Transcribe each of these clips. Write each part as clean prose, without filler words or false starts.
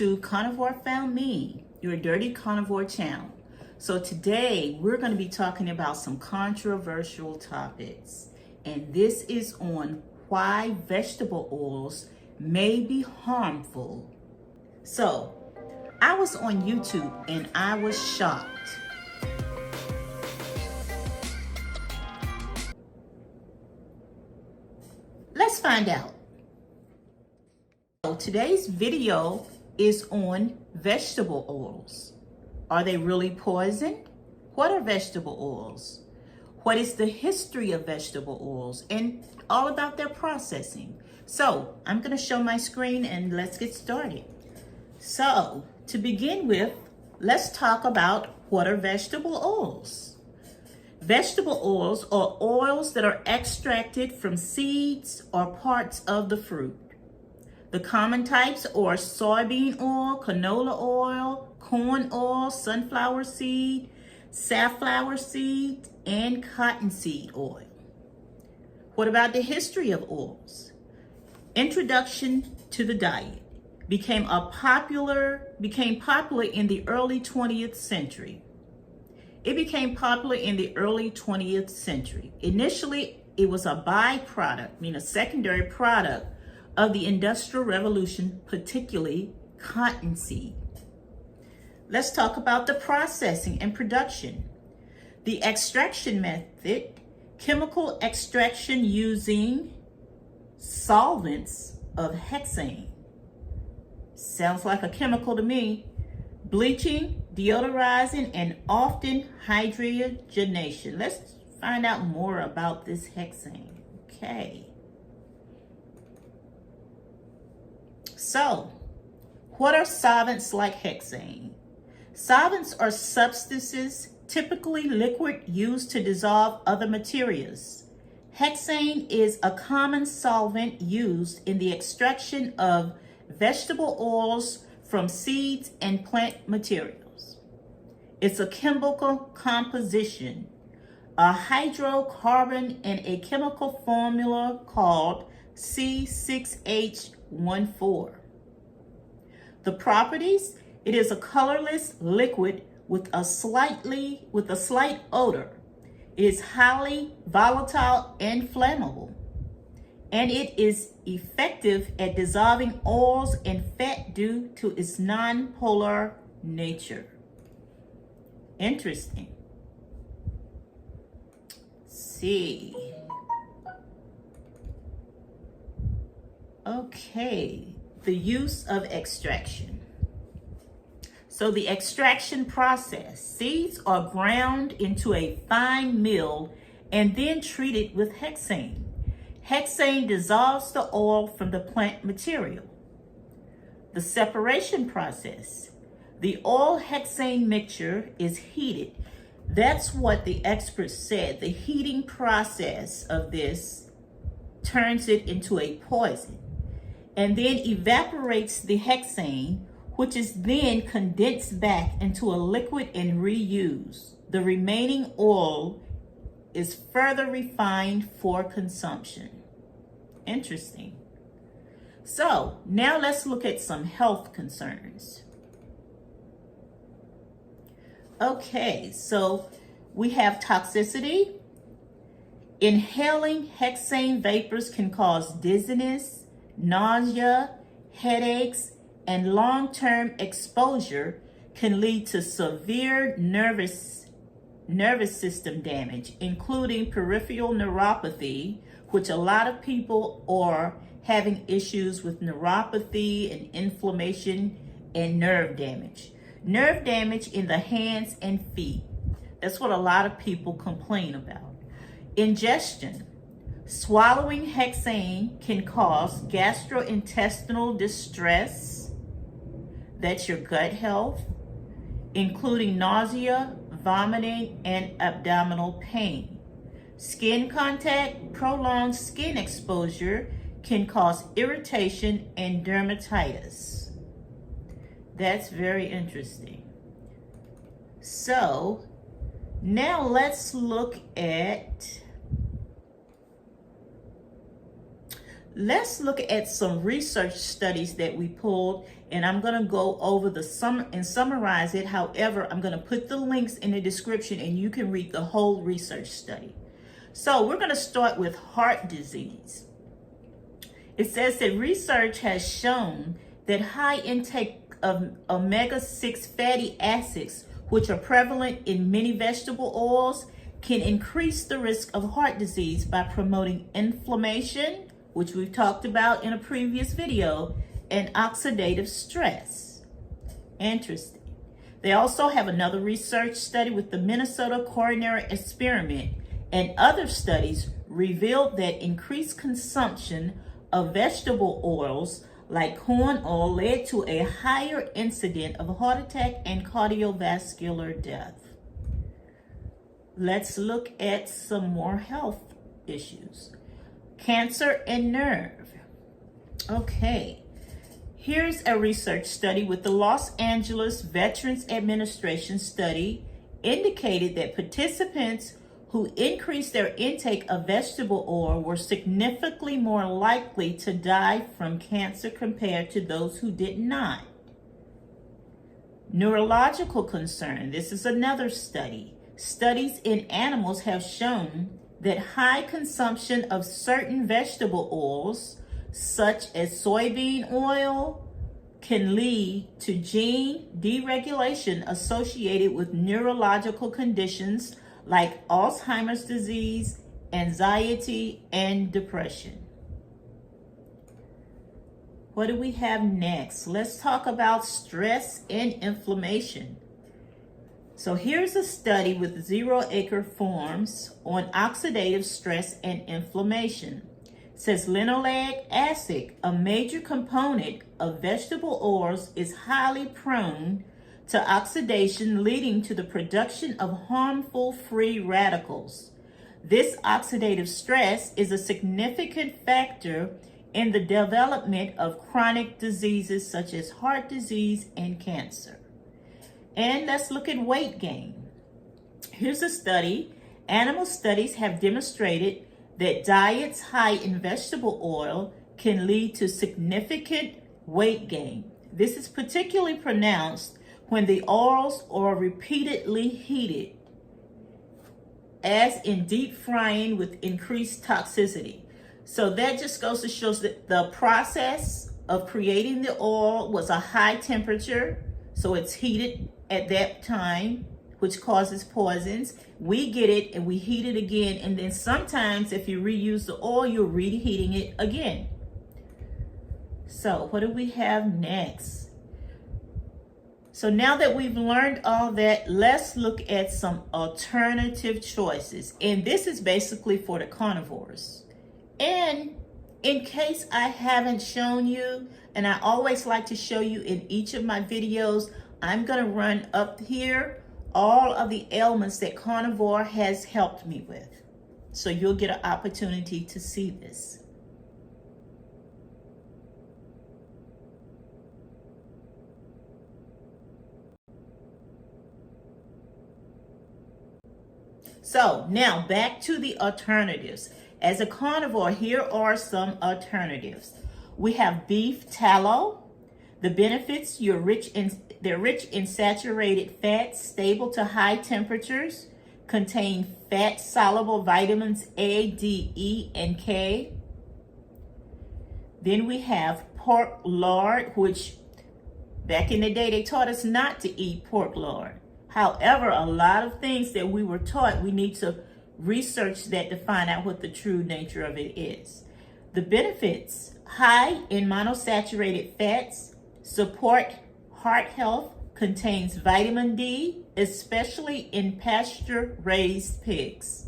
to Carnivore Found Me, your dirty carnivore channel. So today we're going to be talking about some controversial topics, and this is on why vegetable oils may be harmful. So I was on YouTube and I was shocked. Let's find out. So today's video is on vegetable oils. Are they really poisoned? What are vegetable oils? What is the history of vegetable oils and all about their processing? So I'm going to show my screen and let's get started. So to begin with, let's talk about what are vegetable oils. Vegetable oils are oils that are extracted from seeds or parts of the fruit. The common types are soybean oil, canola oil, corn oil, sunflower seed, safflower seed, and cottonseed oil. What about the history of oils? Introduction to the diet became popular in the early 20th century. It became popular in the early 20th century. Initially, it was a byproduct, meaning a secondary product of the Industrial Revolution, particularly cottonseed. Let's talk about the processing and production. The extraction method, chemical extraction using solvents of hexane. Sounds like a chemical to me. Bleaching, deodorizing, and often hydrogenation. Let's find out more about this hexane. Okay. So, what are solvents like hexane? Solvents are substances, typically liquid, used to dissolve other materials. Hexane is a common solvent used in the extraction of vegetable oils from seeds and plant materials. It's a chemical composition, a hydrocarbon and a chemical formula called C6H14. The properties: it is a colorless liquid with a slight odor. It is highly volatile and flammable, and it is effective at dissolving oils and fat due to its non-polar nature. Interesting. See. Okay, the use of extraction. So the extraction process: seeds are ground into a fine mill and then treated with hexane. Hexane dissolves the oil from the plant material. The separation process: the oil hexane mixture is heated. That's what the experts said. The heating process of this turns it into a poison and then evaporates the hexane, which is then condensed back into a liquid and reused. The remaining oil is further refined for consumption. Interesting. So now let's look at some health concerns. Okay, so we have toxicity. Inhaling hexane vapors can cause dizziness, nausea, headaches, and long-term exposure can lead to severe nervous system damage, including peripheral neuropathy, which a lot of people are having issues with neuropathy and inflammation and nerve damage. Nerve damage in the hands and feet. That's what a lot of people complain about. Ingestion. Swallowing hexane can cause gastrointestinal distress. That's your gut health, including nausea, vomiting, and abdominal pain. Skin contact. Prolonged skin exposure can cause irritation and dermatitis. That's very interesting. So now let's look at Let's look at some research studies that we pulled, and I'm going to go over and summarize it. However, I'm going to put the links in the description and you can read the whole research study. So we're going to start with heart disease. It says that research has shown that high intake of omega-6 fatty acids, which are prevalent in many vegetable oils, can increase the risk of heart disease by promoting inflammation, which we've talked about in a previous video, and oxidative stress. Interesting. They also have another research study with the Minnesota Coronary Experiment, and other studies revealed that increased consumption of vegetable oils like corn oil led to a higher incidence of heart attack and cardiovascular death. Let's look at some more health issues. Cancer and nerve. Okay, here's a research study with the Los Angeles Veterans Administration study indicated that participants who increased their intake of vegetable oil were significantly more likely to die from cancer compared to those who did not. Neurological concern. This is another study. Studies in animals have shown that high consumption of certain vegetable oils, such as soybean oil, can lead to gene deregulation associated with neurological conditions like Alzheimer's disease, anxiety, and depression. What do we have next? Let's talk about stress and inflammation. So here's a study with 0-acre farms on oxidative stress and inflammation. It says linoleic acid, a major component of vegetable oils, is highly prone to oxidation, leading to the production of harmful free radicals. This oxidative stress is a significant factor in the development of chronic diseases such as heart disease and cancer. And let's look at weight gain. Here's a study. Animal studies have demonstrated that diets high in vegetable oil can lead to significant weight gain. This is particularly pronounced when the oils are repeatedly heated, as in deep frying with increased toxicity. So that just goes to show that the process of creating the oil was a high temperature, so it's heated at that time, which causes poisons. We get it and we heat it again, and then sometimes if you reuse the oil, you're reheating it again. So what do we have next? So now that we've learned all that, let's look at some alternative choices. And this is basically for the carnivores. And in case I haven't shown you, and I always like to show you in each of my videos, I'm going to run up here all of the ailments that Carnivore has helped me with. So you'll get an opportunity to see this. So now back to the alternatives. As a carnivore, here are some alternatives. We have beef tallow. The benefits: they're rich in saturated fats, stable to high temperatures, contain fat-soluble vitamins A, D, E, and K. Then we have pork lard, which back in the day they taught us not to eat pork lard. However, a lot of things that we were taught, we need to research that to find out what the true nature of it is. The benefits: high in monosaturated fats, support heart health, contains vitamin D, especially in pasture-raised pigs.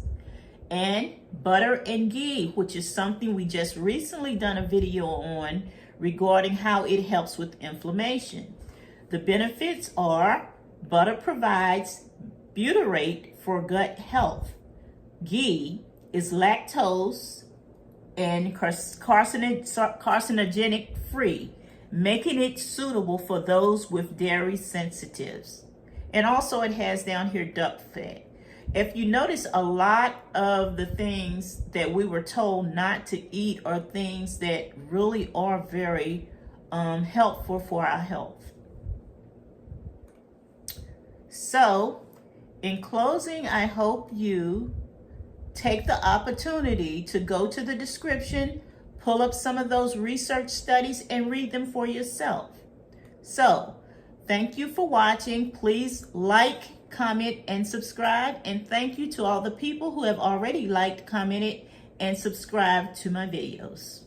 And butter and ghee, which is something we just recently done a video on regarding how it helps with inflammation. The benefits are: butter provides butyrate for gut health. Ghee is lactose and carcinogenic free, making it suitable for those with dairy sensitives. And also it has down here duck fat. If you notice, a lot of the things that we were told not to eat are things that really are very helpful for our health. So, in closing, I hope you take the opportunity to go to the description, pull up some of those research studies, and read them for yourself. So, thank you for watching. Please like, comment, and subscribe. And thank you to all the people who have already liked, commented, and subscribed to my videos.